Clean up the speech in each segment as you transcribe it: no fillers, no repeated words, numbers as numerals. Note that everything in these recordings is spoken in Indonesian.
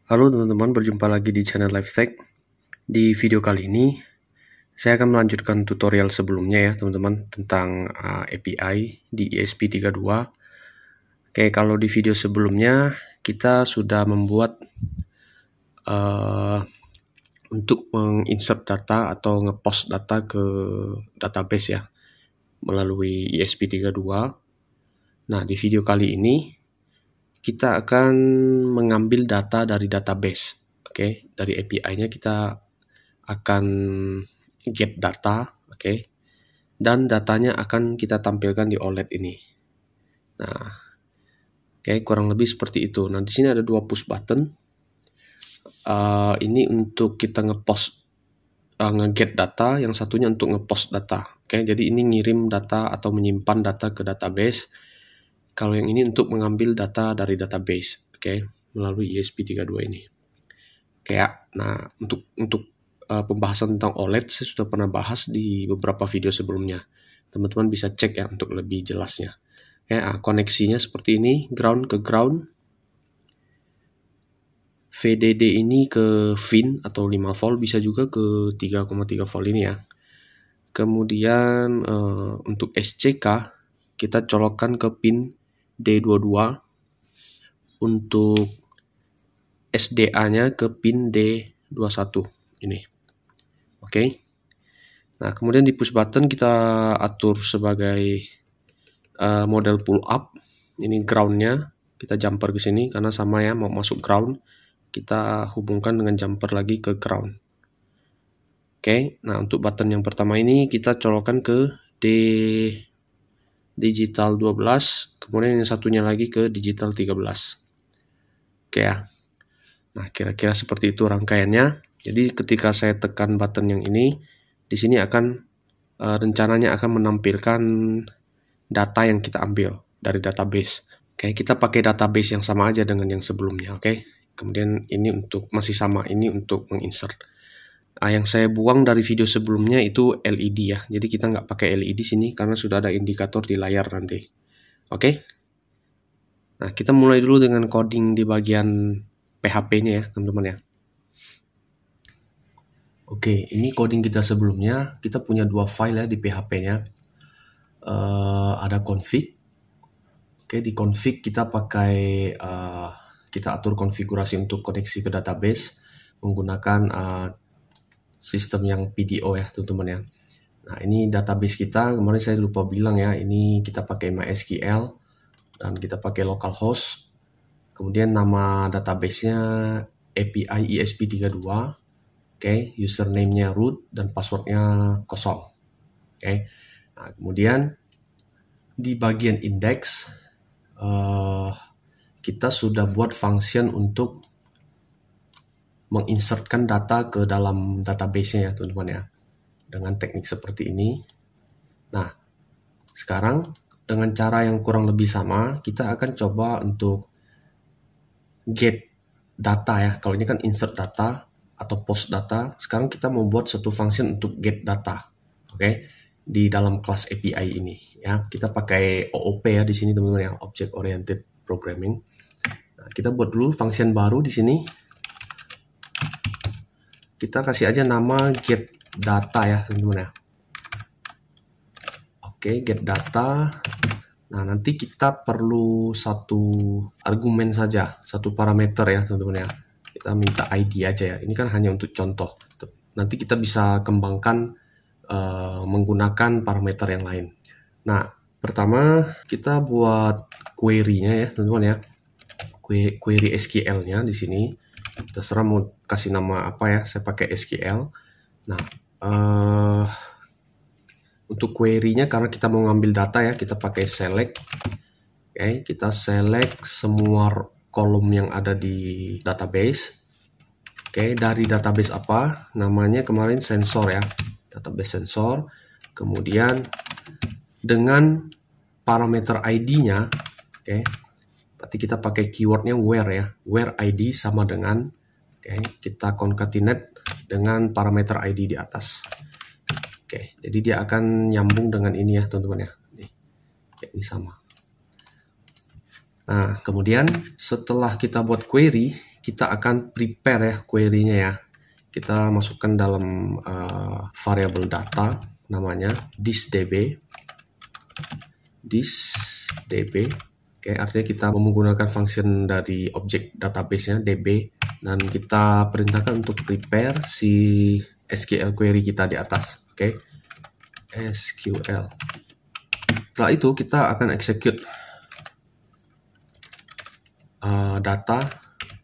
Halo teman-teman, berjumpa lagi di channel LifeTech. Di video kali ini, saya akan melanjutkan tutorial sebelumnya ya teman-teman, tentang API di ESP32. Oke, kalau di video sebelumnya, kita sudah membuat untuk menginsert data atau ngepost data ke database ya, melalui ESP32. Nah, di video kali ini, kita akan mengambil data dari database. Oke, dari API-nya kita akan get data, oke, dan datanya akan kita tampilkan di OLED ini. Nah, oke, kurang lebih seperti itu. Nah, di sini ada dua push button. Ini untuk kita ngepost, nge-get data, yang satunya untuk ngepost data. Oke, jadi ini ngirim data atau menyimpan data ke database. Kalau yang ini untuk mengambil data dari database, oke, melalui ESP32 ini. Kayak, nah, untuk pembahasan tentang OLED saya sudah pernah bahas di beberapa video sebelumnya. Teman-teman bisa cek ya untuk lebih jelasnya. Koneksinya seperti ini, ground ke ground, VDD ini ke VIN atau 5 volt, bisa juga ke 3,3 volt ini ya. Kemudian untuk SCK kita colokkan ke pin D22, untuk SDA-nya ke pin D21 ini. Oke. Nah, kemudian di push button kita atur sebagai model pull up. Ini ground-nya, kita jumper ke sini karena sama ya, mau masuk ground. Kita hubungkan dengan jumper lagi ke ground. Oke. Nah, untuk button yang pertama ini kita colokkan ke digital 12, kemudian yang satunya lagi ke digital 13. Oke ya. Nah, kira-kira seperti itu rangkaiannya. Jadi ketika saya tekan button yang ini, di sini akan rencananya akan menampilkan data yang kita ambil dari database. Oke, kita pakai database yang sama aja dengan yang sebelumnya, oke. Kemudian ini untuk masih sama, ini untuk menginsert. Yang saya buang dari video sebelumnya itu LED ya. Jadi kita nggak pakai LED sini karena sudah ada indikator di layar nanti. Oke. Nah, kita mulai dulu dengan coding di bagian PHP-nya ya, teman-teman ya. Oke, ini coding kita sebelumnya. Kita punya dua file ya di PHP-nya. Ada config. Oke, di config kita pakai kita atur konfigurasi untuk koneksi ke database menggunakan sistem yang PDO ya teman-teman ya. Nah, ini database kita, kemarin saya lupa bilang ya, ini kita pakai MySQL dan kita pakai localhost. Kemudian nama database-nya API ESP32. Oke, username-nya root dan password-nya kosong. Oke. Nah, kemudian di bagian index kita sudah buat function untuk menginsertkan data ke dalam database-nya ya teman-teman ya, dengan teknik seperti ini. Nah, sekarang dengan cara yang kurang lebih sama, kita akan coba untuk get data ya. Kalau ini kan insert data atau post data, sekarang kita membuat satu function untuk get data. Oke, di dalam kelas API ini ya. Kita pakai OOP ya di sini teman-teman ya, Object Oriented Programming. Nah, kita buat dulu function baru di sini. Kita kasih aja nama get data ya teman-teman ya. Oke, get data. Nah, nanti kita perlu satu argumen saja, satu parameter ya teman-teman ya. Kita minta ID aja ya. Ini kan hanya untuk contoh. Nanti kita bisa kembangkan menggunakan parameter yang lain. Nah, pertama kita buat query-nya ya teman-teman ya. Query SQL-nya di sini. Terserah mau kasih nama apa ya, saya pakai SQL. Nah, untuk query-nya karena kita mau ngambil data ya, kita pakai select. Oke, kita select semua kolom yang ada di database. Oke, dari database apa? Namanya kemarin sensor ya, database sensor. Kemudian dengan parameter ID-nya, oke, berarti kita pakai keywordnya where ya, where ID sama dengan, oke, kita concatenate dengan parameter ID di atas. Oke, jadi dia akan nyambung dengan ini ya teman-teman ya. Ini sama. Nah, kemudian setelah kita buat query, kita akan prepare ya query-nya ya. Kita masukkan dalam variable data, namanya thisDB. Oke, artinya kita menggunakan function dari objek database-nya DB, dan kita perintahkan untuk prepare si SQL query kita di atas. Oke, SQL. Setelah itu kita akan execute data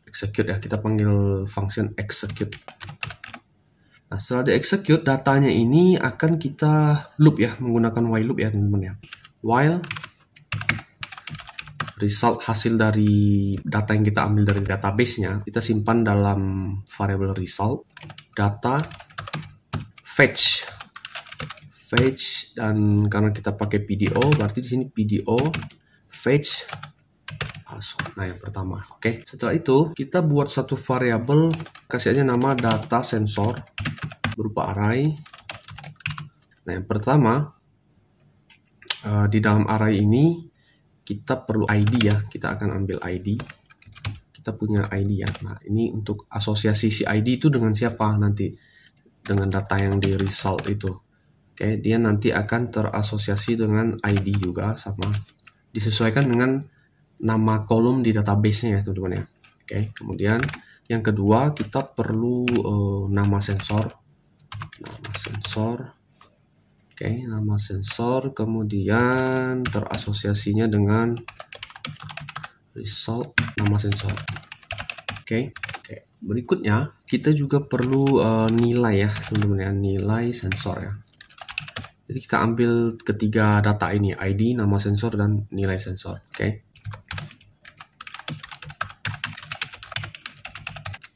execute ya. Kita panggil function execute. Nah, setelah di execute, datanya ini akan kita loop ya, menggunakan while loop ya teman-teman ya. While result hasil dari data yang kita ambil dari database-nya, kita simpan dalam variable result, data, fetch, dan karena kita pakai PDO, berarti di sini PDO, fetch, nah yang pertama. Oke, setelah itu kita buat satu variabel, kasih aja nama data sensor berupa array. Nah yang pertama, di dalam array ini kita perlu ID ya, kita akan ambil ID. Kita punya ID ya. Nah, ini untuk asosiasi si ID itu dengan siapa nanti? Dengan data yang di result itu. Oke, dia nanti akan terasosiasi dengan ID juga, sama disesuaikan dengan nama kolom di database-nya ya, teman-teman ya. Oke, kemudian yang kedua kita perlu nama sensor. Oke, nama sensor, kemudian terasosiasinya dengan result nama sensor. Oke. Berikutnya kita juga perlu nilai ya, teman-teman ya, nilai sensor ya. Jadi kita ambil ketiga data ini, ID, nama sensor, dan nilai sensor.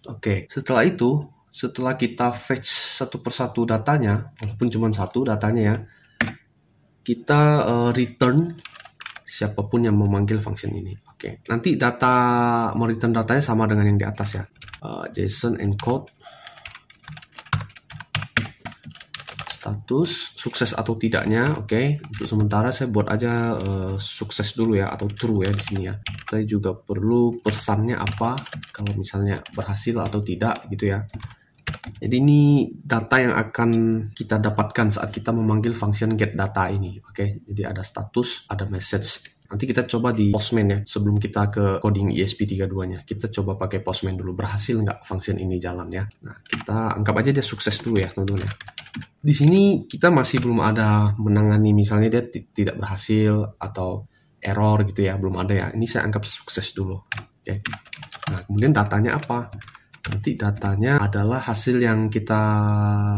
Oke, setelah itu, setelah kita fetch satu persatu datanya, walaupun cuma satu datanya ya, kita return siapapun yang memanggil function ini. Oke, nanti mau return datanya sama dengan yang di atas ya. JSON encode status sukses atau tidaknya. Oke, untuk sementara saya buat aja sukses dulu ya, atau true ya di sini ya. Saya juga perlu pesannya apa kalau misalnya berhasil atau tidak gitu ya. Jadi ini data yang akan kita dapatkan saat kita memanggil function get data ini. Oke, jadi ada status, ada message. Nanti kita coba di Postman ya, sebelum kita ke coding ESP32-nya. Kita coba pakai Postman dulu, berhasil nggak function ini jalan ya. Nah, kita anggap aja dia sukses dulu ya teman-teman ya. Di sini kita masih belum ada menangani misalnya dia tidak berhasil atau error gitu ya, belum ada ya. Ini saya anggap sukses dulu. Oke. Nah, kemudian datanya apa? Nanti datanya adalah hasil yang kita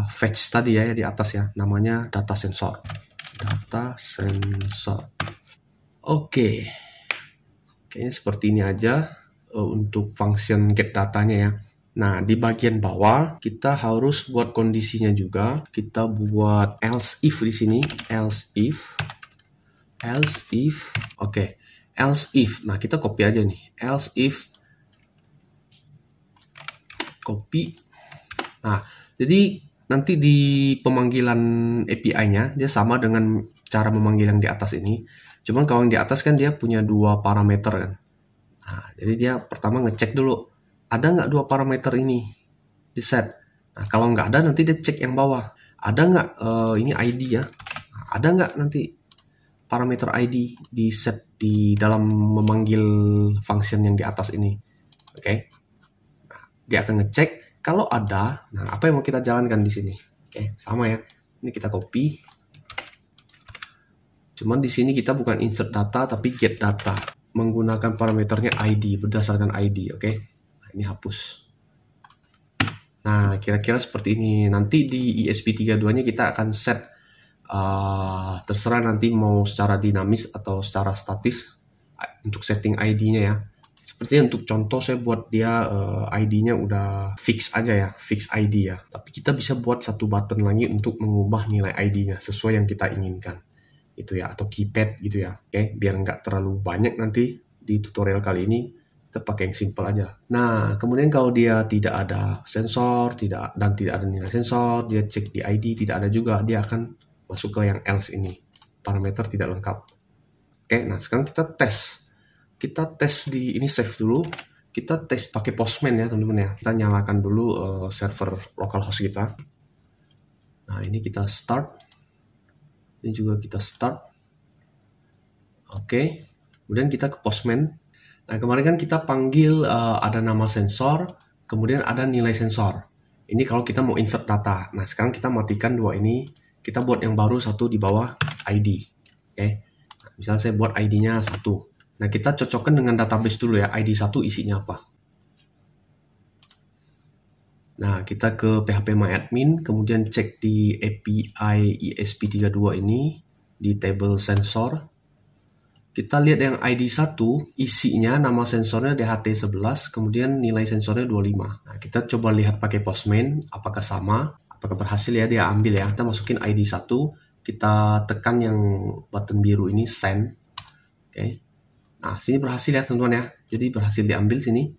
fetch tadi ya di atas ya, namanya data sensor. Data sensor. Oke. Kayaknya seperti ini aja untuk function get datanya ya. Nah, di bagian bawah kita harus buat kondisinya juga. Kita buat else if di sini, else if. Oke. Else if. Nah, kita copy aja nih. Else if copy. Nah, jadi nanti di pemanggilan API-nya dia sama dengan cara memanggil yang di atas ini. Cuman kalau yang di atas kan dia punya dua parameter kan. Nah, jadi dia pertama ngecek dulu, ada nggak dua parameter ini di set. Nah, kalau nggak ada nanti dia cek yang bawah. Ada nggak ini ID ya? Nah, ada nggak nanti parameter ID di set di dalam memanggil function yang di atas ini. Oke. Dia akan ngecek kalau ada. Nah, apa yang mau kita jalankan di sini? Oke, sama ya. Ini kita copy. Cuman di sini kita bukan insert data tapi get data, menggunakan parameternya ID, berdasarkan ID. Oke. Nah, ini hapus. Nah, kira-kira seperti ini. Nanti di ESP32-nya kita akan set terserah nanti mau secara dinamis atau secara statis untuk setting ID-nya ya. Sepertinya untuk contoh saya buat dia ID-nya udah fix aja ya, fix ID ya. Tapi kita bisa buat satu button lagi untuk mengubah nilai ID-nya sesuai yang kita inginkan. Itu ya, atau keypad gitu ya. Oke, biar nggak terlalu banyak nanti di tutorial kali ini, kita pakai yang simple aja. Nah, kemudian kalau dia tidak ada sensor, tidak ada nilai sensor, dia cek di ID tidak ada juga, dia akan masuk ke yang else ini. Parameter tidak lengkap. Oke, nah sekarang kita tes. Kita tes di ini, save dulu. kita tes pakai Postman ya teman-teman ya. Kita nyalakan dulu server localhost kita. Nah ini kita start. Ini juga kita start. Oke. Kemudian kita ke Postman. Nah kemarin kan kita panggil ada nama sensor, kemudian ada nilai sensor. Ini kalau kita mau insert data. Nah sekarang kita matikan dua ini. Kita buat yang baru satu di bawah ID. Oke. Nah, misalnya saya buat ID-nya 1. Nah, kita cocokkan dengan database dulu ya, ID 1 isinya apa. Nah, kita ke phpMyAdmin, kemudian cek di API ESP32 ini, di table sensor. Kita lihat yang ID 1, isinya nama sensornya DHT11, kemudian nilai sensornya 25. Nah, kita coba lihat pakai Postman, apakah sama, apakah berhasil ya, dia ambil ya. Kita masukin ID 1, kita tekan yang button biru ini, send. Oke. Nah, sini berhasil ya teman-teman ya. Jadi berhasil diambil sini.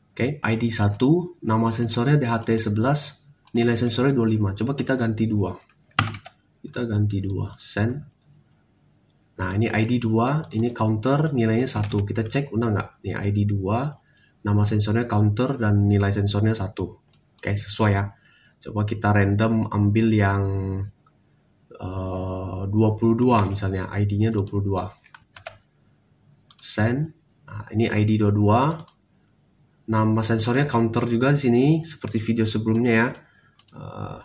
Oke, ID 1, nama sensornya DHT11, nilai sensornya 25. Coba kita ganti 2. Kita ganti 2, send. Nah, ini ID 2, ini counter, nilainya 1. Kita cek benar nggak? Ini ID 2, nama sensornya counter, dan nilai sensornya 1. Oke, sesuai ya. Coba kita random ambil yang 22 misalnya, ID-nya 22. Send. Nah, ini ID 22. Nama sensornya counter juga di sini seperti video sebelumnya ya.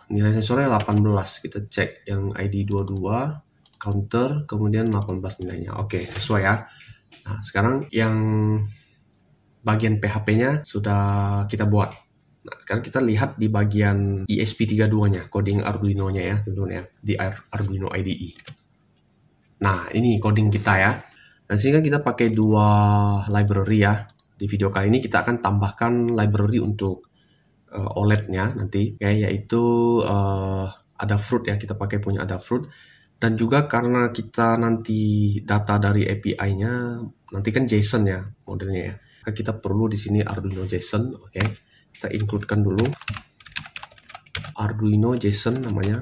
Nilai sensornya 18. Kita cek yang ID 22 counter, kemudian 18 nilainya. Oke, sesuai ya. Nah, sekarang yang bagian PHP-nya sudah kita buat. Nah, sekarang kita lihat di bagian ESP32-nya, coding Arduino-nya ya, teman-teman ya, di Arduino IDE. Nah, ini coding kita ya. Nah, sehingga kita pakai dua library ya. Di video kali ini kita akan tambahkan library untuk OLED-nya nanti, ya, yaitu Adafruit ya. Kita pakai punya Adafruit. Dan juga karena kita nanti data dari API-nya nanti kan JSON ya modelnya ya. Kita perlu di sini Arduino JSON, oke. Kita include-kan dulu Arduino JSON namanya,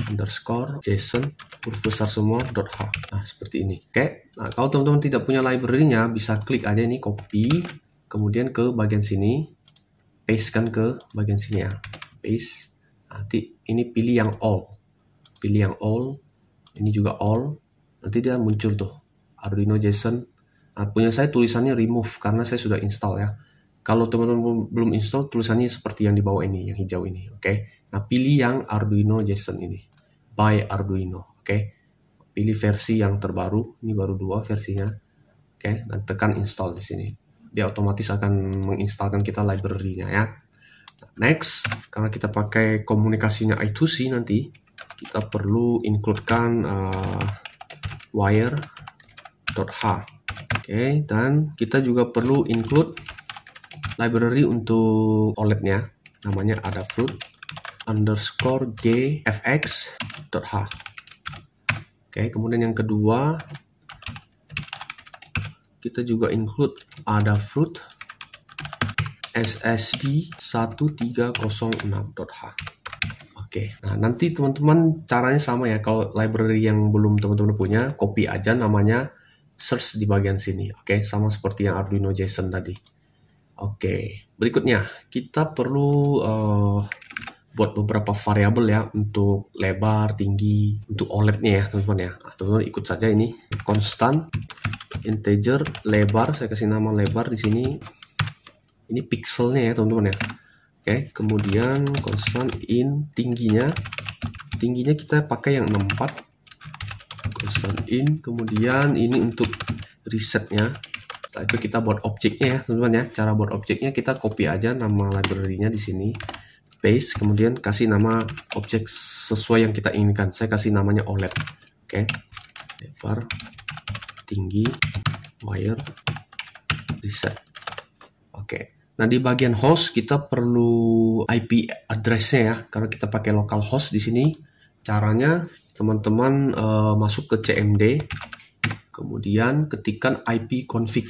underscore JSON huruf besar semua .h. Nah, seperti ini. Oke. Nah, kalau teman-teman tidak punya library-nya, bisa klik aja ini, copy, kemudian ke bagian sini, paste kan ke bagian sini ya. Paste. Nanti ini pilih yang all. Pilih yang all. Ini juga all. Nanti dia muncul tuh Arduino JSON. Nah, punya saya tulisannya remove karena saya sudah install ya. Kalau teman-teman belum install, tulisannya seperti yang di bawah ini, yang hijau ini. Oke. Nah, pilih yang Arduino JSON ini. By Arduino. Oke, pilih versi yang terbaru. Ini baru 2 versinya. Oke, dan tekan install di sini. Dia otomatis akan menginstalkan kita library-nya ya. Next, karena kita pakai komunikasinya I2C nanti, kita perlu include-kan wire.h. Oke, dan kita juga perlu include library untuk OLED-nya. Namanya Adafruit underscore gfx.h. Oke, kemudian yang kedua kita juga include Adafruit ssd1306.h. Oke, nah nanti teman-teman caranya sama ya. Kalau library yang belum teman-teman punya, copy aja namanya, search di bagian sini. Oke, sama seperti yang Arduino JSON tadi. Oke, berikutnya kita perlu buat beberapa variabel ya untuk lebar, tinggi, untuk OLED-nya ya teman-teman ya. Nah, teman-teman ikut saja ini constant integer lebar, saya kasih nama lebar di sini. Ini pixelnya ya teman-teman ya. Oke, kemudian constant in tingginya kita pakai yang 64. Constant in, kemudian ini untuk resetnya. Setelah itu kita buat objeknya ya teman-teman ya. Cara buat objeknya kita copy aja nama library-nya di sini. Paste, kemudian kasih nama objek sesuai yang kita inginkan. Saya kasih namanya OLED. Oke. Lebar, tinggi, wire, reset. Oke. Nah, di bagian host kita perlu IP address-nya ya, karena kita pakai local host di sini. Caranya teman-teman masuk ke CMD, kemudian ketikkan IP config.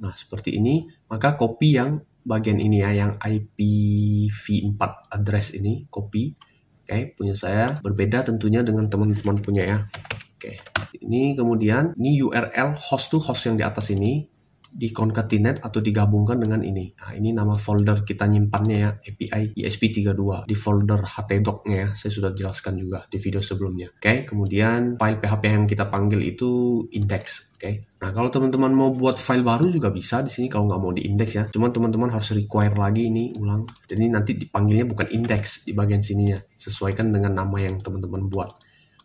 Nah, seperti ini. Maka copy yang bagian ini ya, yang IPv4 address ini, copy. Oke, punya saya berbeda tentunya dengan teman-teman punya ya. Oke, ini kemudian ini URL host to host yang di atas ini. diconcatenate atau digabungkan dengan ini. Nah, ini nama folder kita nyimpannya ya, API ESP32 di folder htdoc-nya ya. Saya sudah jelaskan juga di video sebelumnya. Oke, kemudian file PHP yang kita panggil itu index. Oke. Nah, kalau teman-teman mau buat file baru juga bisa di sini kalau nggak mau di index ya. Cuman teman-teman harus require lagi ini ulang. Jadi nanti dipanggilnya bukan index di bagian sininya. Sesuaikan dengan nama yang teman-teman buat.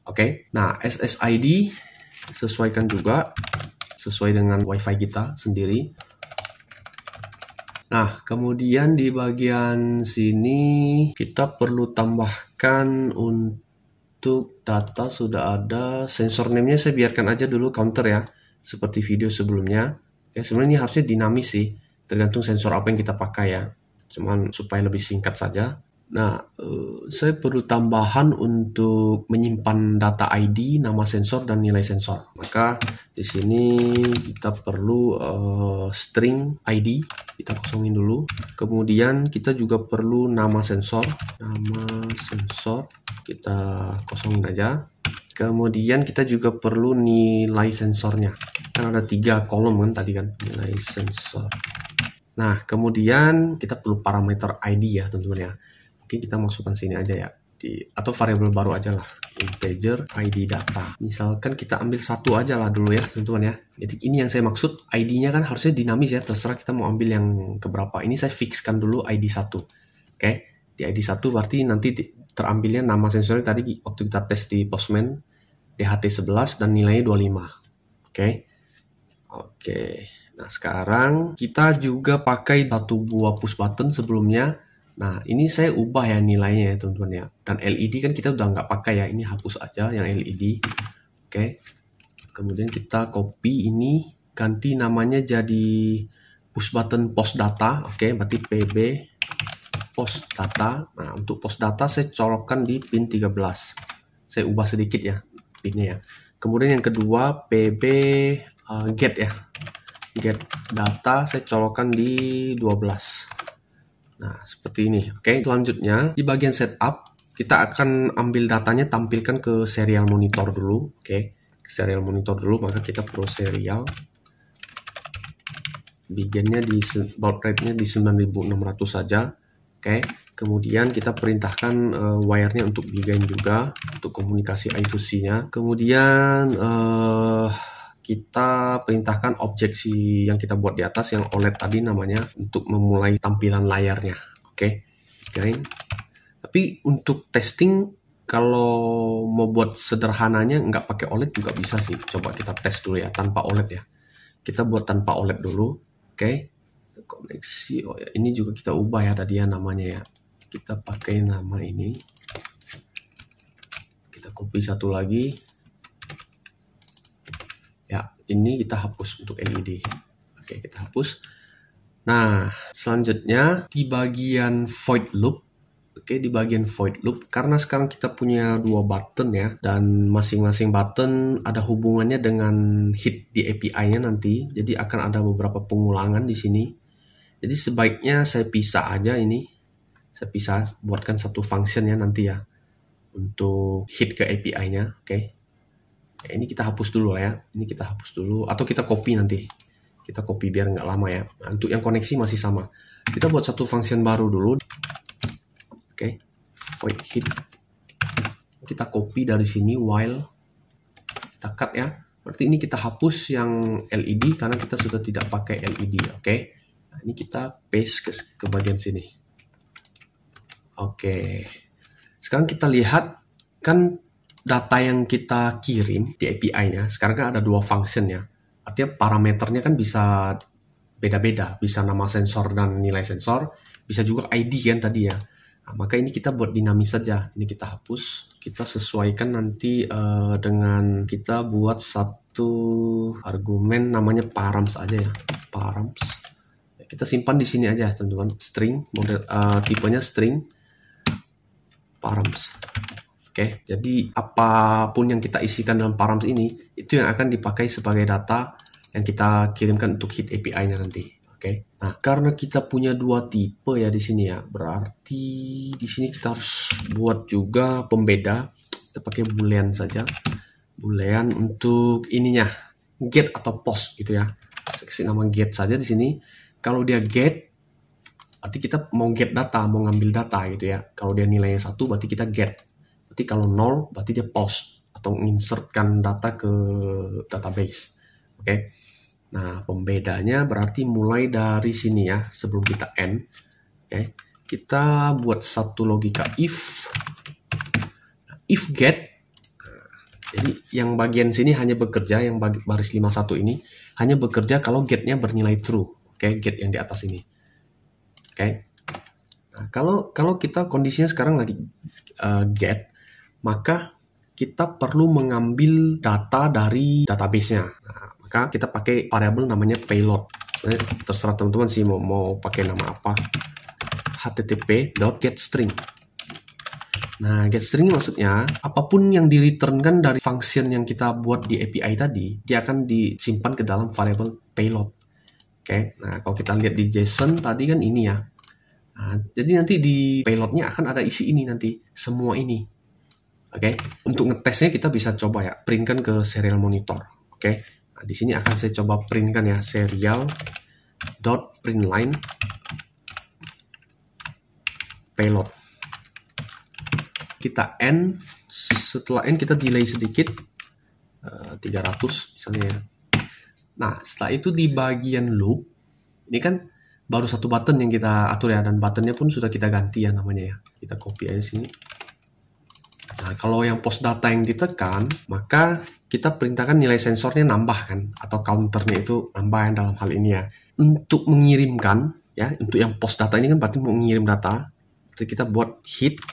Oke. Nah, SSID sesuaikan juga sesuai dengan WiFi kita sendiri. Nah, kemudian di bagian sini kita perlu tambahkan untuk data sudah ada. Sensor name-nya saya biarkan aja dulu counter ya, seperti video sebelumnya. Ya, sebenarnya ini harusnya dinamis sih, tergantung sensor apa yang kita pakai ya. Cuman supaya lebih singkat saja. Nah, saya perlu tambahan untuk menyimpan data ID, nama sensor, dan nilai sensor. Maka di sini kita perlu string ID, kita kosongin dulu. Kemudian kita juga perlu nama sensor, kita kosongin aja. Kemudian kita juga perlu nilai sensornya. Kan ada 3 kolom kan tadi kan, nilai sensor. Nah, kemudian kita perlu parameter ID ya teman-teman ya. Mungkin kita masukkan sini aja ya, atau variabel baru aja lah, integer ID data. Misalkan kita ambil 1 aja lah dulu ya teman-teman ya. Jadi ini yang saya maksud, ID-nya kan harusnya dinamis ya, terserah kita mau ambil yang keberapa. Ini saya fixkan dulu ID 1. Oke, di ID 1 berarti nanti terambilnya nama sensornya tadi waktu kita tes di Postman, DHT11 dan nilainya 25. Oke. Nah, sekarang kita juga pakai 1 buah push button sebelumnya. Nah, ini saya ubah ya nilainya ya teman-teman ya. Dan LED kan kita udah nggak pakai ya, ini hapus aja yang LED. Oke. Kemudian kita copy ini, ganti namanya jadi push button post data. Oke, berarti PB post data. Nah, untuk post data saya colokkan di pin 13. Saya ubah sedikit ya pinnya ya. Kemudian yang kedua PB get ya. Get data saya colokkan di 12. Nah, seperti ini. Oke, selanjutnya di bagian setup kita akan ambil datanya, tampilkan ke serial monitor dulu. Oke, ke serial monitor dulu, maka kita perlu serial. Beginnya di baud rate-nya di 9600 saja. Oke, kemudian kita perintahkan wire-nya untuk begin juga untuk komunikasi I2C-nya. Kemudian kita perintahkan objek yang kita buat di atas yang OLED tadi namanya untuk memulai tampilan layarnya. Oke. Tapi untuk testing kalau mau buat sederhananya nggak pakai OLED juga bisa sih. Coba kita tes dulu ya tanpa OLED ya. Kita buat tanpa OLED dulu. Oke. Koneksi. Oh ya, ini juga kita ubah ya tadi ya namanya ya. Kita pakai nama ini. Kita copy satu lagi. Ya, ini kita hapus untuk LED. Oke, kita hapus. Nah, selanjutnya di bagian void loop. Oke, di bagian void loop. Karena sekarang kita punya 2 button ya. Dan masing-masing button ada hubungannya dengan hit di API-nya nanti. Jadi akan ada beberapa pengulangan di sini. Jadi sebaiknya saya pisah aja ini. Saya pisah, buatkan satu function ya nanti ya. Untuk hit ke API-nya. Oke. Ya, ini kita hapus dulu ya. Ini kita hapus dulu. Atau kita copy nanti. Kita copy biar nggak lama ya. Nah, untuk yang koneksi masih sama. Kita buat satu function baru dulu. Oke. Void hit. Kita copy dari sini while. Kita cut ya. Berarti ini kita hapus yang LED karena kita sudah tidak pakai LED. Oke. Nah, ini kita paste ke bagian sini. Oke. Sekarang kita lihat kan data yang kita kirim di API-nya, sekarang kan ada 2 function ya. Artinya parameternya kan bisa beda-beda, bisa nama sensor dan nilai sensor, bisa juga ID kan tadi ya. Nah, maka ini kita buat dinamis saja. Ini kita hapus, kita sesuaikan nanti dengan kita buat satu argumen namanya params aja ya, params. Kita simpan di sini aja teman-teman, string, model tipenya string params. Oke, jadi apapun yang kita isikan dalam params ini, itu yang akan dipakai sebagai data yang kita kirimkan untuk hit API-nya nanti. Oke, nah karena kita punya 2 tipe ya di sini ya, berarti di sini kita harus buat juga pembeda. Kita pakai boolean saja, boolean untuk ininya, get atau post gitu ya. Saya kasih nama get saja di sini. Kalau dia get, berarti kita mau get data, mau ngambil data gitu ya. Kalau dia nilainya 1, berarti kita get. Berarti kalau 0, berarti dia post atau menginsertkan data ke database. Oke. Nah, pembedanya berarti mulai dari sini ya, sebelum kita end. Oke. Kita buat satu logika if get. Jadi yang bagian sini hanya bekerja, yang baris 51 ini hanya bekerja kalau get-nya bernilai true. Oke, get yang di atas ini. Oke. Nah, kalau kita kondisinya sekarang lagi get, maka kita perlu mengambil data dari database-nya. Nah, maka kita pakai variabel namanya payload. Terserah teman-teman sih mau pakai nama apa. http.getString. Nah, getString maksudnya apapun yang di-returnkan dari function yang kita buat di API tadi, dia akan disimpan ke dalam variabel payload. Oke, nah kalau kita lihat di JSON tadi kan ini ya. Nah, jadi nanti di payloadnya akan ada isi ini nanti, semua ini. Oke, untuk ngetesnya kita bisa coba ya, printkan ke serial monitor. Oke, nah di sini akan saya coba printkan ya, serial.println payload. Kita end, setelah end kita delay sedikit, 300 misalnya ya. Nah, setelah itu di bagian loop, ini kan baru satu button yang kita atur ya, dan buttonnya pun sudah kita ganti ya namanya ya. Kita copy aja sini. Nah, kalau yang post data yang ditekan, maka kita perintahkan nilai sensornya nambah kan, atau counternya itu nambah yang dalam hal ini ya. Untuk mengirimkan, ya, untuk yang post data ini kan berarti mau mengirim data, berarti kita buat hit.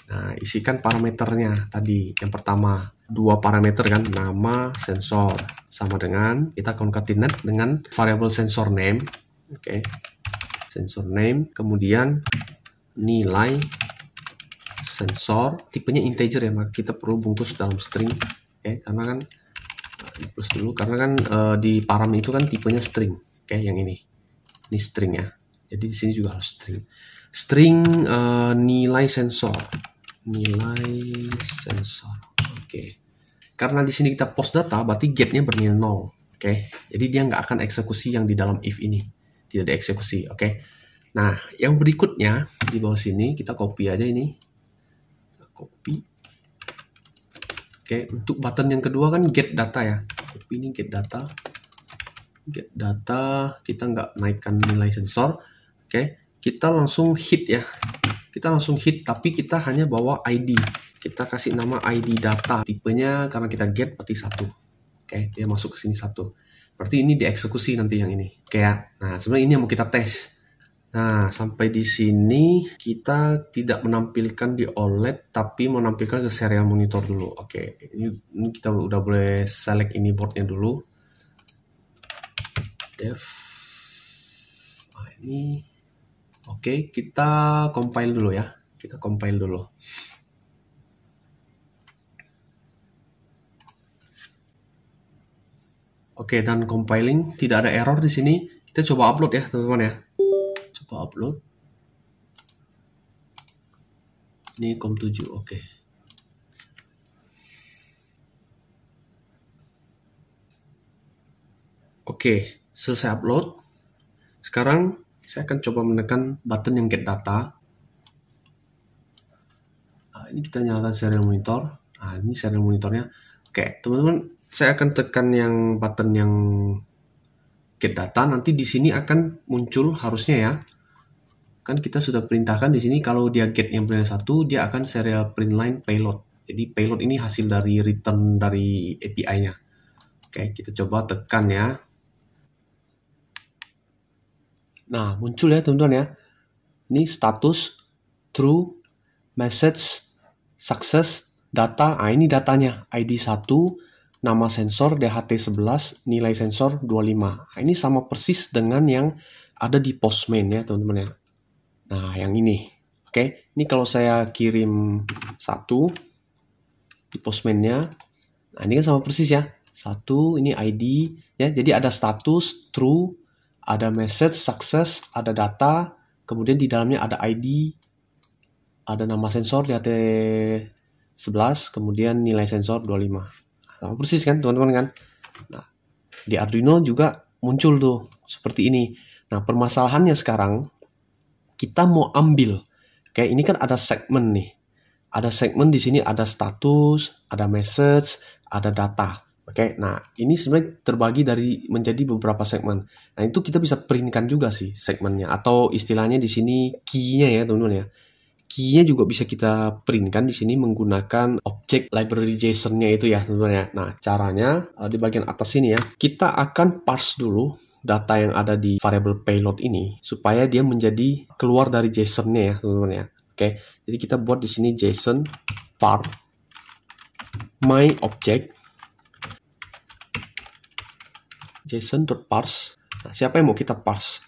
Nah, isikan parameternya tadi. Yang pertama, 2 parameter kan, nama, sensor. Sama dengan, kita concatenate dengan variable sensor name. Oke. Sensor name, kemudian nilai sensor, tipenya integer ya, maka kita perlu bungkus dalam string. Oke, karena kan, plus dulu, karena kan di param itu kan tipenya string. Oke, yang ini. Ini string ya. Jadi di sini juga harus string. String nilai sensor. Nilai sensor. Oke. Karena di sini kita post data, berarti get-nya bernilai 0. Oke. Jadi dia nggak akan eksekusi yang di dalam if ini. Tidak dieksekusi. Oke. Nah, yang berikutnya di bawah sini kita copy aja ini. Copy. Oke, untuk button yang kedua kan get data ya. Copy ini get data. Get data, kita nggak naikkan nilai sensor. Oke, kita langsung hit ya. Kita langsung hit, tapi kita hanya bawa ID. Kita kasih nama ID data. Tipenya karena kita get berarti 1. Oke, dia masuk ke sini 1. Berarti ini dieksekusi nanti yang ini. Oke ya. Nah, sebenarnya ini yang mau kita tes. Nah, sampai di sini kita tidak menampilkan di OLED, tapi menampilkan ke serial monitor dulu. Oke, ini kita udah boleh select ini boardnya dulu. Dev. Nah, ini. Oke, kita compile dulu ya. Kita compile dulu. Oke, dan compiling tidak ada error di sini. Kita coba upload ya, teman-teman ya. Coba upload. Ini COM7, oke. Oke, selesai upload. Sekarang saya akan coba menekan button yang get data. Nah, ini kita nyalakan serial monitor. Nah, ini serial monitornya. Oke, teman-teman, saya akan tekan yang button yang get data. Nanti di sini akan muncul harusnya ya. Kan kita sudah perintahkan di sini kalau dia get yang bernilai 1, dia akan serial println payload. Jadi payload ini hasil dari return dari API-nya. Oke, kita coba tekan ya. Nah, muncul ya teman-teman ya. Ini status, true, message, success, data. Nah, ini datanya. ID 1, nama sensor DHT11, nilai sensor 25. Nah, ini sama persis dengan yang ada di Postman ya teman-teman ya. Nah, yang ini. Oke, ini kalau saya kirim 1 di Postman-nya. Nah, ini kan sama persis ya. 1, ini ID ya. Jadi ada status, true, ada message, success, ada data, kemudian di dalamnya ada ID, ada nama sensor DHT11, kemudian nilai sensor 25. Sama persis kan teman-teman kan. Nah, di Arduino juga muncul tuh seperti ini. Nah, permasalahannya sekarang kita mau ambil. Kayak ini kan ada segmen nih. Ada segmen di sini, ada status, ada message, ada data. Oke, nah ini sebenarnya terbagi menjadi beberapa segmen. Nah, itu kita bisa printkan juga sih segmennya, atau istilahnya di sini key-nya ya, teman-teman ya. Key-nya juga bisa kita printkan di sini menggunakan objek library JSON-nya itu ya, teman-teman ya. Nah, caranya di bagian atas sini ya, kita akan parse dulu data yang ada di variable payload ini supaya dia menjadi keluar dari JSON-nya ya, teman-teman ya. Oke, jadi kita buat di sini JSON var my object JSON.parse. Nah, siapa yang mau kita parse?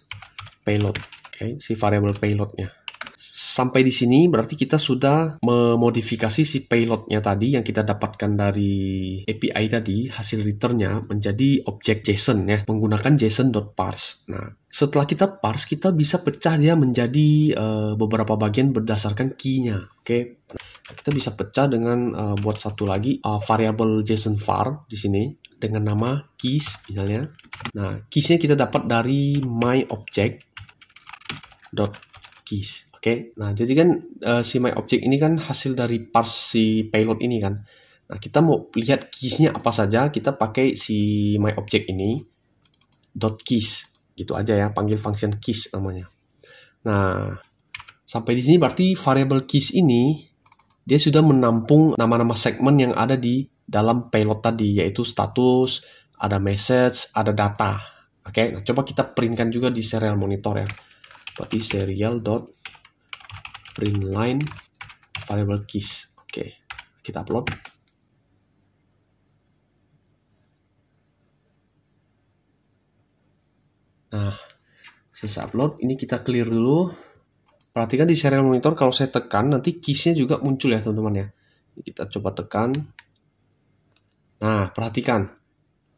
Payload. Oke, si variable payloadnya. Sampai di sini berarti kita sudah memodifikasi si payloadnya tadi yang kita dapatkan dari API tadi, hasil returnnya menjadi objek JSON ya, menggunakan JSON.parse. Nah, setelah kita parse, kita bisa pecah dia menjadi beberapa bagian berdasarkan key-nya. Oke, kita bisa pecah dengan buat satu lagi variable JSON var di sini dengan nama keys misalnya. Nah, keys-nya kita dapat dari myObject.keys. Oke, nah jadi kan si myObject ini kan hasil dari parse si payload ini kan. Nah, kita mau lihat keys-nya apa saja, kita pakai si myObject ini .keys gitu aja ya, panggil function keys namanya. Nah, sampai di sini berarti variable keys ini dia sudah menampung nama-nama segmen yang ada di dalam payload tadi, yaitu status, ada message, ada data. Oke, nah coba kita printkan juga di serial monitor ya. Berarti serial.println variable keys. Oke, kita upload. Nah, selesai upload, ini kita clear dulu. Perhatikan di serial monitor kalau saya tekan nanti keys-nya juga muncul ya teman-teman ya. Kita coba tekan. Nah, perhatikan.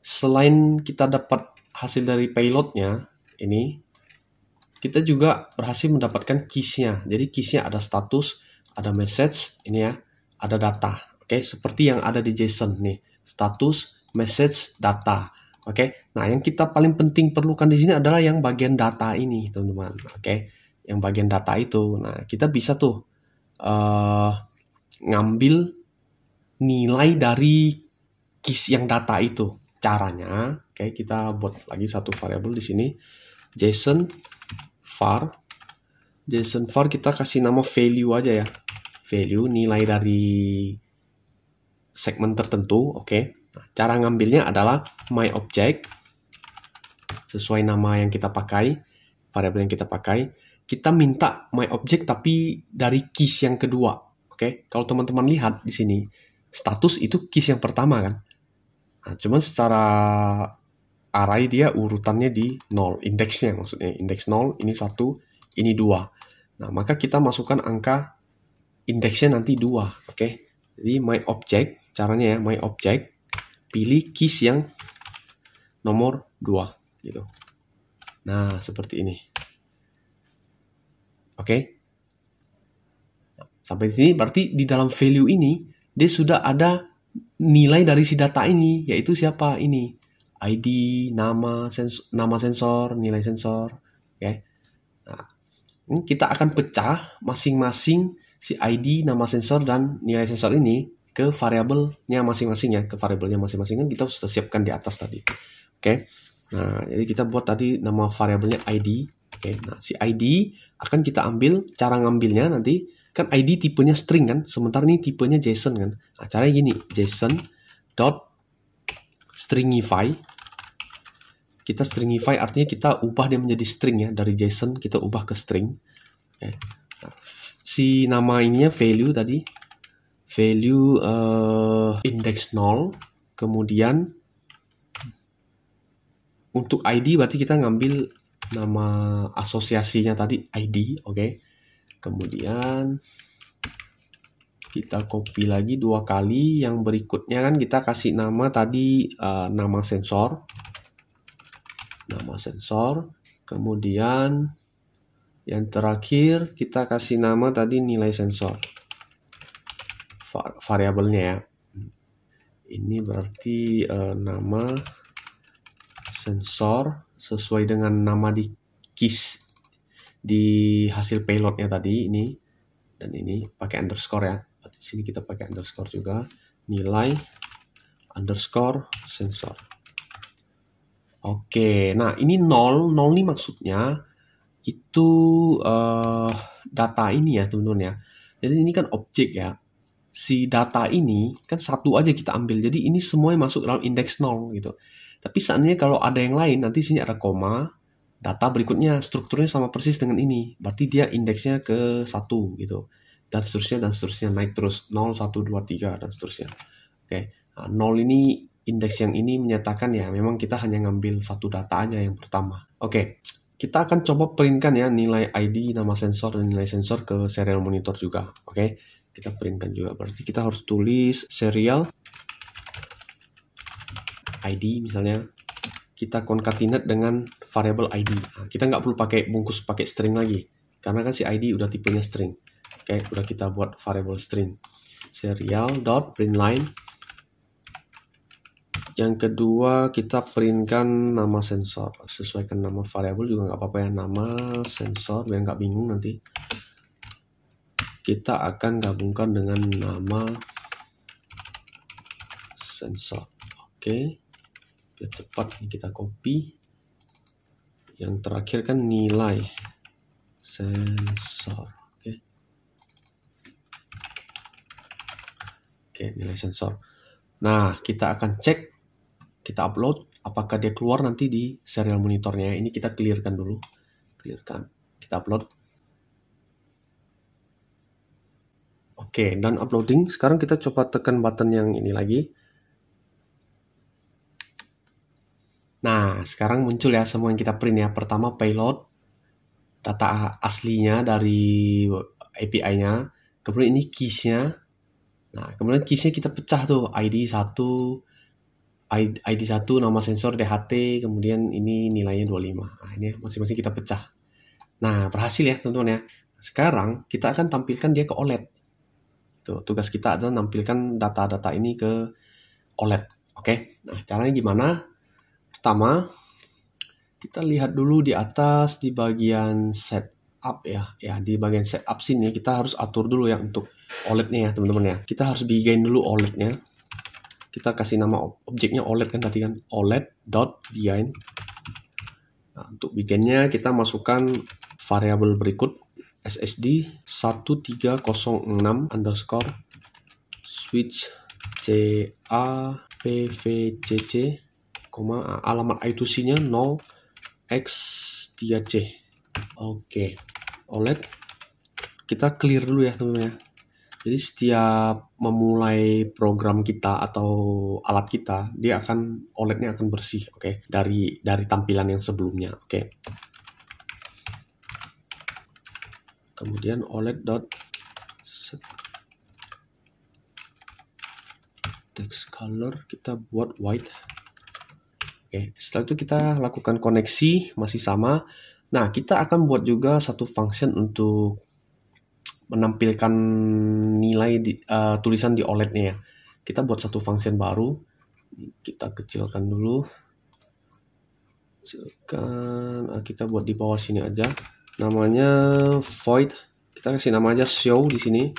Selain kita dapat hasil dari payloadnya, ini kita juga berhasil mendapatkan keys-nya. Jadi keys-nya ada status, ada message, ini ya, ada data. Oke, seperti yang ada di JSON nih. Status, message, data. Oke, nah yang kita paling penting perlukan di sini adalah yang bagian data ini, teman-teman. Oke, yang bagian data itu. Nah, kita bisa tuh ngambil nilai dari keys yang data itu. Caranya, oke, kita buat lagi satu variabel di sini, JSON var kita kasih nama value aja ya, value nilai dari segmen tertentu. Oke, nah, cara ngambilnya adalah myObject sesuai nama yang kita pakai, variabel yang kita pakai. Kita minta myObject tapi dari keys yang kedua. Oke, kalau teman-teman lihat di sini status itu keys yang pertama kan. Nah, cuman secara array dia urutannya di 0, indeksnya maksudnya. Indeks 0, ini 1, ini 2. Nah, maka kita masukkan angka indeksnya nanti 2. Oke. Jadi myObject, caranya ya, myObject, pilih keys yang nomor 2 gitu. Nah, seperti ini. Oke. Sampai sini berarti di dalam value ini dia sudah ada nilai dari si data ini, yaitu siapa ini? ID, nama sensor, nilai sensor. Oke. Nah, ini kita akan pecah masing-masing si ID, nama sensor dan nilai sensor ini ke variabelnya masing-masing ya, ke variabelnya masing-masing kan kita sudah siapkan di atas tadi. Oke. Nah, jadi kita buat tadi nama variabelnya ID. Oke. Nah, si ID akan kita ambil, cara ngambilnya nanti kan ID tipenya string kan, sementara ini tipenya JSON kan. Nah, caranya gini, JSON.stringify. Kita stringify artinya kita ubah dia menjadi string ya, dari JSON kita ubah ke string. Oke. Nah, si nama ininya value tadi, value index 0, kemudian untuk ID berarti kita ngambil nama asosiasinya tadi ID, oke. Kemudian kita copy lagi 2 kali, yang berikutnya kan kita kasih nama tadi nama sensor, kemudian yang terakhir kita kasih nama tadi nilai sensor, variabelnya ya. Ini berarti nama sensor sesuai dengan nama di keys di hasil payloadnya tadi ini, dan ini pakai underscore ya. Di sini kita pakai underscore juga, nilai underscore sensor. Oke, nah ini 0 ini maksudnya itu data ini ya teman-teman ya. Jadi ini kan objek ya. Si data ini kan satu aja kita ambil. Jadi ini semuanya masuk dalam indeks 0 gitu. Tapi seandainya kalau ada yang lain, nanti sini ada koma, data berikutnya strukturnya sama persis dengan ini. Berarti dia indeksnya ke 1 gitu. Dan seterusnya naik terus 0, 1, 2, 3 dan seterusnya. Oke. Nah, 0 ini indeks yang ini menyatakan ya memang kita hanya ngambil satu data aja yang pertama. Oke. Kita akan coba printkan ya nilai ID, nama sensor, dan nilai sensor ke serial monitor juga. Oke. Kita printkan juga. Berarti kita harus tulis serial ID misalnya. Kita concatenate dengan variable ID. Nah, kita nggak perlu bungkus pakai string lagi. Karena kan si ID udah tipenya string. Oke, udah kita buat variable string. Serial.println. Yang kedua kita printkan nama sensor. Sesuaikan nama variabel juga nggak apa-apa ya. Nama sensor biar nggak bingung nanti. Kita akan gabungkan dengan nama sensor. Oke. Biar cepat kita copy. Yang terakhir kan nilai sensor. Oke, nilai sensor. Nah, kita akan cek, kita upload, apakah dia keluar nanti di serial monitornya. Ini kita clearkan dulu. Clearkan. Kita upload. Oke, dan uploading. Sekarang kita coba tekan button yang ini lagi. Nah, sekarang muncul ya semua yang kita print ya. Pertama payload, data aslinya dari API-nya. Kemudian ini keys-nya. Nah, kemudian keys-nya kita pecah tuh. ID 1, nama sensor DHT, kemudian ini nilainya 25. Nah, ini masing-masing kita pecah. Nah, berhasil ya teman-teman ya. Sekarang kita akan tampilkan dia ke OLED. Tuh, tugas kita adalah menampilkan data-data ini ke OLED. Oke, nah caranya gimana? Pertama, kita lihat dulu di atas di bagian setup ya. Ya, di bagian setup sini kita harus atur dulu ya untuk OLED-nya ya teman-teman ya. Kita harus begin dulu OLED-nya. Kita kasih nama objeknya OLED kan tadi kan. OLED.begin. Nah, untuk begin-nya kita masukkan variabel berikut. SSD 1306 underscore switch CAPVCC, alamat I2C-nya 0x3C. Oke, OLED kita clear dulu ya teman-teman ya. Jadi setiap memulai program kita atau alat kita, dia akan OLED-nya akan bersih, oke, dari tampilan yang sebelumnya, oke. Kemudian OLED.set text color kita buat white. Oke, setelah itu kita lakukan koneksi masih sama. Nah, kita akan buat juga satu function untuk menampilkan nilai tulisan di OLED-nya ya. Kita buat satu function baru. Kita kecilkan dulu. Kita buat di bawah sini aja. Namanya void. Kita kasih nama aja show di sini.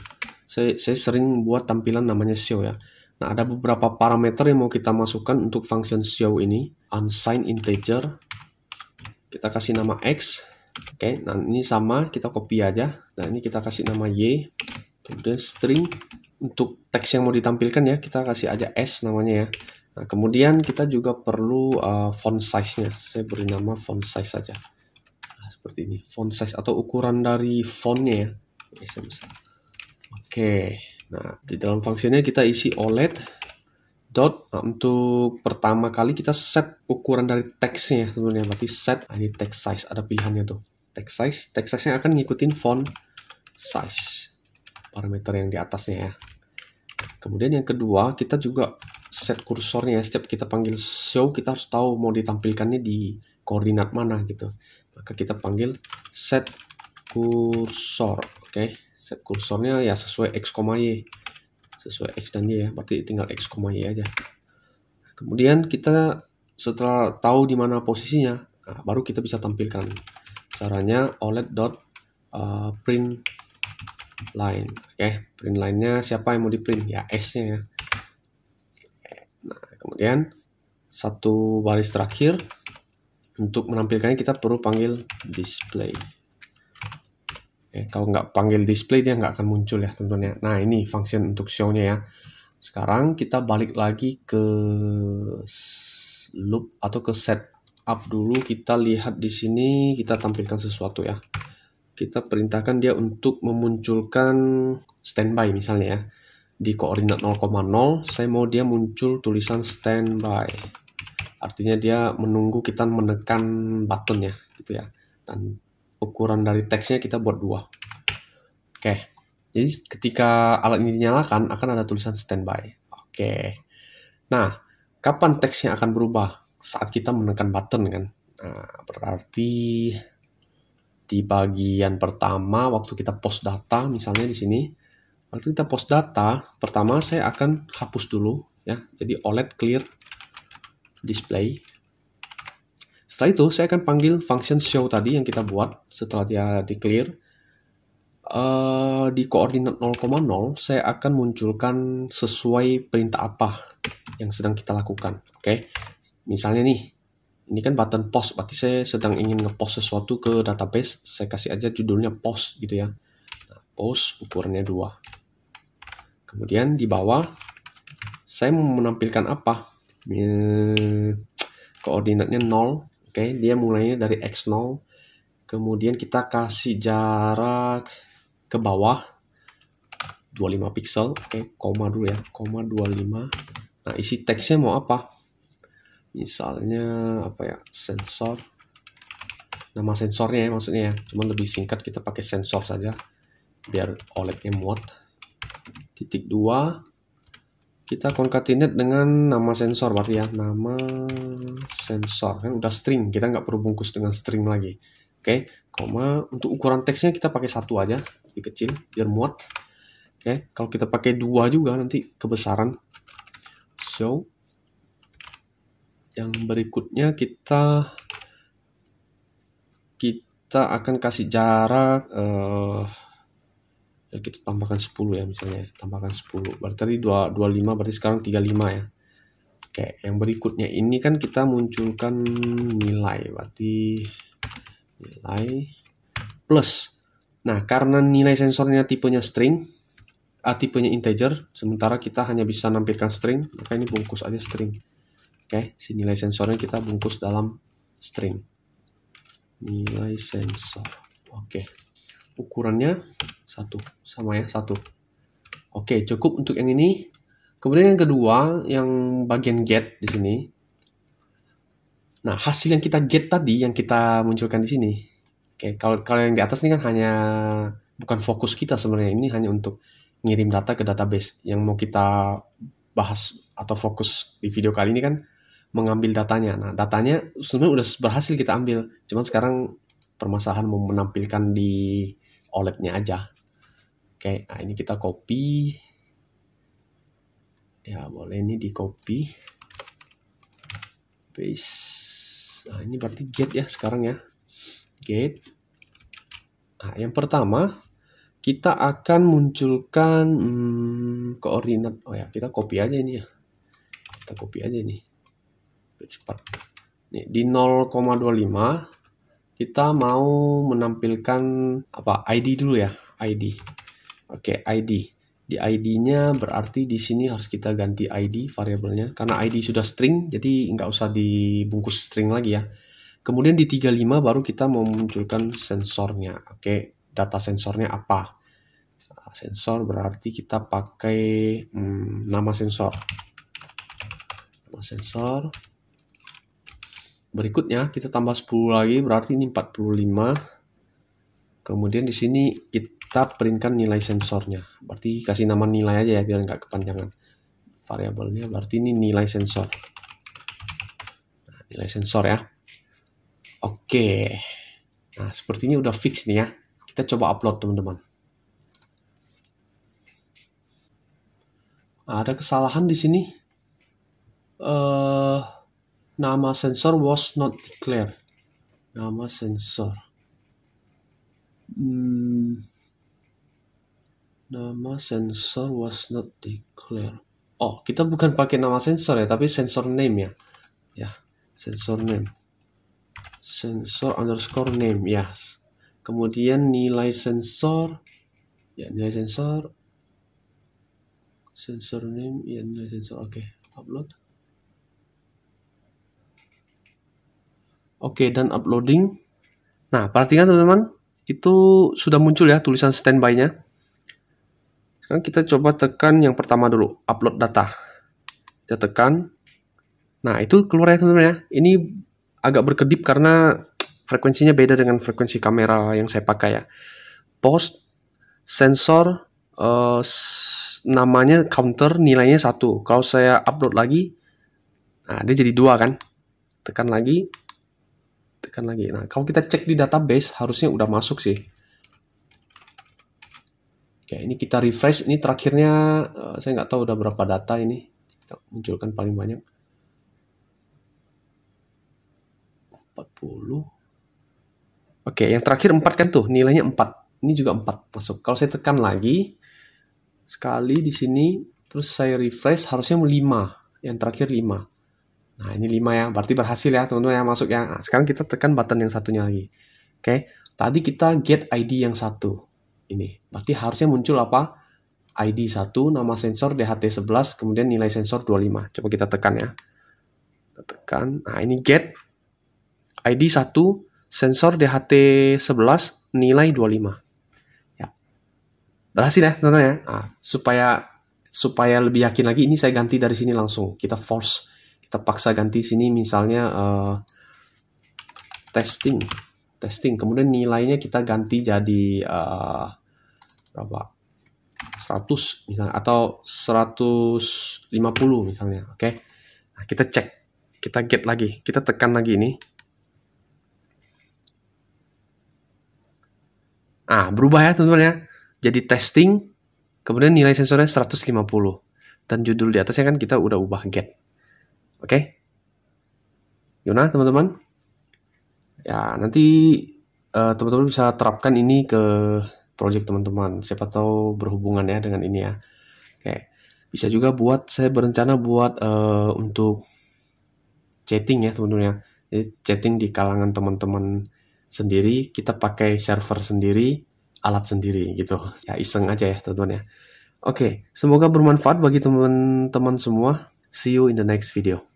Saya sering buat tampilan namanya show ya. Nah, ada beberapa parameter yang mau kita masukkan untuk function show ini. Unsigned integer. Kita kasih nama x. Oke, nah ini sama, kita copy aja. Nah, ini kita kasih nama y. Kemudian string. Untuk teks yang mau ditampilkan ya, kita kasih aja s namanya ya. Nah, kemudian kita juga perlu font size-nya. Saya beri nama font size saja. Nah, seperti ini. Font size atau ukuran dari fontnya ya. Oke. Nah, di dalam fungsinya kita isi OLED dot. Nah, untuk pertama kali kita set ukuran dari teksnya ya teman-teman. Berarti set, ini text size, ada pilihannya tuh. Text size-nya akan ngikutin font size. Parameter yang di atasnya ya. Kemudian yang kedua, kita juga set kursornya. Setiap kita panggil show, kita harus tahu mau ditampilkannya di koordinat mana gitu. Maka kita panggil set kursor. Oke. Set kursornya ya sesuai x, y. Sesuai x dan y ya. Berarti tinggal x, y aja. Kemudian kita setelah tahu di mana posisinya, Nah, baru kita bisa tampilkan. Caranya OLED.print line. Oke, print line-nya siapa yang mau di print? Ya, S-nya ya. Nah, kemudian satu baris terakhir, untuk menampilkannya kita perlu panggil display. Kalau nggak panggil display dia nggak akan muncul ya tentunya. Nah, ini function untuk show-nya ya. Sekarang kita balik lagi ke loop atau ke setup dulu. Kita lihat di sini, kita tampilkan sesuatu ya. Kita perintahkan dia untuk memunculkan standby misalnya ya. Di koordinat 0,0 saya mau dia muncul tulisan standby. Artinya dia menunggu kita menekan button ya, gitu ya. Dan ukuran dari teksnya kita buat 2. Oke. Jadi ketika alat ini dinyalakan akan ada tulisan standby. Oke. Nah, kapan teksnya akan berubah? Saat kita menekan button kan. Nah, berarti di bagian pertama waktu kita post data misalnya di sini. Waktu kita post data, pertama saya akan hapus dulu ya. Jadi OLED clear display. Setelah itu saya akan panggil function show tadi yang kita buat setelah dia di clear. Di koordinat 0,0 saya akan munculkan sesuai perintah apa yang sedang kita lakukan. Oke. Misalnya nih, ini kan button post, berarti saya sedang ingin ngepost sesuatu ke database. Saya kasih aja judulnya post gitu ya. Nah, post ukurannya 2. Kemudian di bawah saya mau menampilkan apa? Koordinatnya 0. Oke, dia mulainya dari x0. Kemudian kita kasih jarak ke bawah 25 pixel. Oke, koma dulu ya, koma 25. Nah, isi teksnya mau apa? Misalnya apa ya? Sensor. Nama sensornya ya maksudnya ya. Cuman lebih singkat kita pakai sensor saja biar OLED-nya muat. Titik 2 kita concatenate dengan nama sensor berarti ya, nama sensor kan udah string, kita nggak perlu bungkus dengan string lagi. Oke, koma untuk ukuran teksnya kita pakai 1 aja, lebih kecil biar muat. Oke, kalau kita pakai 2 juga nanti kebesaran. So yang berikutnya kita akan kasih jarak kita tambahkan 10 ya misalnya, tambahkan 10 berarti tadi 25 berarti sekarang 35 ya. Oke, yang berikutnya ini kan kita munculkan nilai, berarti nilai plus. Nah, karena nilai sensornya tipenya string, tipenya integer, sementara kita hanya bisa nampilkan string, maka ini bungkus aja string. Oke, si nilai sensornya kita bungkus dalam string. Nilai sensor. Oke. Ukurannya 1 sama ya 1. Oke, cukup untuk yang ini. Kemudian yang kedua, yang bagian get di sini. Nah, hasil yang kita get tadi yang kita munculkan di sini. Oke, kalau yang di atas ini kan hanya bukan fokus kita sebenarnya, ini hanya untuk ngirim data ke database. Yang mau kita bahas atau fokus di video kali ini kan mengambil datanya. Nah, datanya sebenarnya udah berhasil kita ambil. Cuman sekarang permasalahan mau menampilkan di OLED-nya aja. Oke, nah ini kita copy. Ya, boleh ini di copy. Paste. Nah, ini berarti get ya sekarang ya. Get. Nah, yang pertama kita akan munculkan koordinat. Oh ya, kita copy aja ini ya. Kita copy aja ini. Cepat. Nih, di 0,25 kita mau menampilkan apa? ID dulu ya, ID. Oke, ID. Di ID-nya berarti di sini harus kita ganti ID variabelnya karena ID sudah string, jadi nggak usah dibungkus string lagi ya. Kemudian di 35 baru kita mau memunculkan sensornya. Oke, data sensornya apa? Nah, sensor berarti kita pakai nama sensor. Nama sensor. Berikutnya kita tambah 10 lagi, berarti ini 45. Kemudian di sini kita printkan nilai sensornya. Berarti kasih nama nilai aja ya biar nggak kepanjangan. Variabelnya berarti ini nilai sensor. Nah, nilai sensor ya. Oke. Nah, sepertinya udah fix nih ya. Kita coba upload teman-teman. Ada kesalahan di sini. Nama sensor was not declared. Nama sensor. Nama sensor was not declared. Oh, kita bukan pakai nama sensor ya, tapi sensor name ya. Ya, sensor name. Sensor underscore name, ya. Kemudian nilai sensor. Ya, nilai sensor. Sensor name, ya nilai sensor. Oke, upload. Oke, dan uploading. Nah, perhatikan teman-teman. Itu sudah muncul ya tulisan standby-nya. Sekarang kita coba tekan yang pertama dulu, upload data. Kita tekan. Nah, itu keluar ya teman-teman ya. Ini agak berkedip karena frekuensinya beda dengan frekuensi kamera yang saya pakai ya. Post, sensor, namanya counter, nilainya 1. Kalau saya upload lagi, nah dia jadi 2 kan. Tekan lagi. Nah, kalau kita cek di database, harusnya udah masuk sih. Oke, ini kita refresh. Ini terakhirnya saya nggak tahu udah berapa data ini. Kita munculkan paling banyak. 40. Oke, yang terakhir 4 kan tuh, nilainya 4. Ini juga 4 masuk. Kalau saya tekan lagi, sekali di sini, terus saya refresh, harusnya 5. Yang terakhir 5. Nah, ini 5 ya, berarti berhasil ya teman-teman yang masuk ya. Nah, sekarang kita tekan button yang satunya lagi. Oke, tadi kita get ID yang 1. Ini, berarti harusnya muncul apa? ID 1, nama sensor DHT11, kemudian nilai sensor 25. Coba kita tekan ya. Kita tekan, nah ini get ID 1, sensor DHT11, nilai 25. Ya. Berhasil ya teman-teman ya. Nah, supaya lebih yakin lagi, ini saya ganti dari sini langsung. Kita force, kita paksa ganti sini misalnya testing. Kemudian nilainya kita ganti jadi berapa? 100 misalnya atau 150 misalnya. Oke. Nah, kita cek. Kita get lagi. Kita tekan lagi ini. Ah, berubah ya teman-teman ya. Jadi testing, kemudian nilai sensornya 150. Dan judul di atasnya kan kita udah ubah get. Oke. Gimana teman-teman? Ya, nanti teman-teman bisa terapkan ini ke project teman-teman. Siapa tahu berhubungan ya dengan ini ya. Oke. Bisa juga saya berencana buat untuk chatting ya teman-teman ya. Jadi chatting di kalangan teman-teman sendiri, kita pakai server sendiri, alat sendiri gitu. Ya iseng aja ya teman-teman ya. Oke, semoga bermanfaat bagi teman-teman semua. See you in the next video.